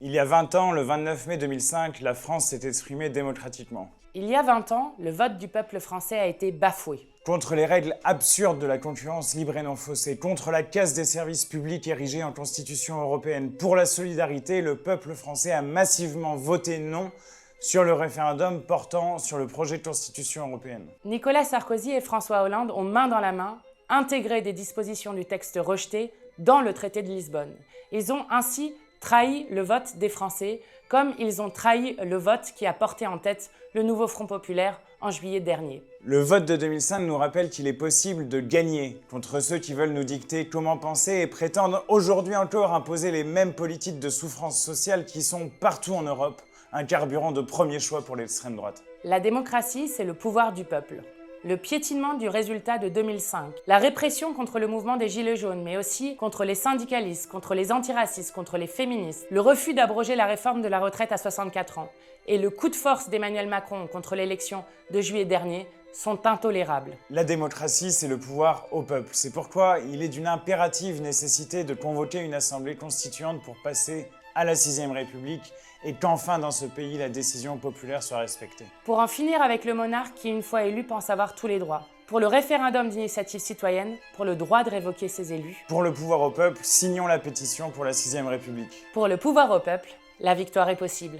Il y a 20 ans, le 29 mai 2005, la France s'est exprimée démocratiquement. Il y a 20 ans, le vote du peuple français a été bafoué. Contre les règles absurdes de la concurrence libre et non faussée, contre la casse des services publics érigés en constitution européenne, pour la solidarité, le peuple français a massivement voté non sur le référendum portant sur le projet de constitution européenne. Nicolas Sarkozy et François Hollande ont main dans la main intégré des dispositions du texte rejeté dans le traité de Lisbonne. Ils ont ainsi trahi le vote des Français, comme ils ont trahi le vote qui a porté en tête le nouveau Front populaire en juillet dernier. Le vote de 2005 nous rappelle qu'il est possible de gagner contre ceux qui veulent nous dicter comment penser et prétendent aujourd'hui encore imposer les mêmes politiques de souffrance sociale qui sont partout en Europe, un carburant de premier choix pour l'extrême droite. La démocratie, c'est le pouvoir du peuple. Le piétinement du résultat de 2005, la répression contre le mouvement des Gilets jaunes, mais aussi contre les syndicalistes, contre les antiracistes, contre les féministes, le refus d'abroger la réforme de la retraite à 64 ans et le coup de force d'Emmanuel Macron contre l'élection de juillet dernier sont intolérables. La démocratie, c'est le pouvoir au peuple. C'est pourquoi il est d'une impérative nécessité de convoquer une assemblée constituante pour passer à la 6ème République et qu'enfin dans ce pays la décision populaire soit respectée. Pour en finir avec le monarque qui, une fois élu, pense avoir tous les droits. Pour le référendum d'initiative citoyenne, pour le droit de révoquer ses élus. Pour le pouvoir au peuple, signons la pétition pour la 6ème République. Pour le pouvoir au peuple, la victoire est possible.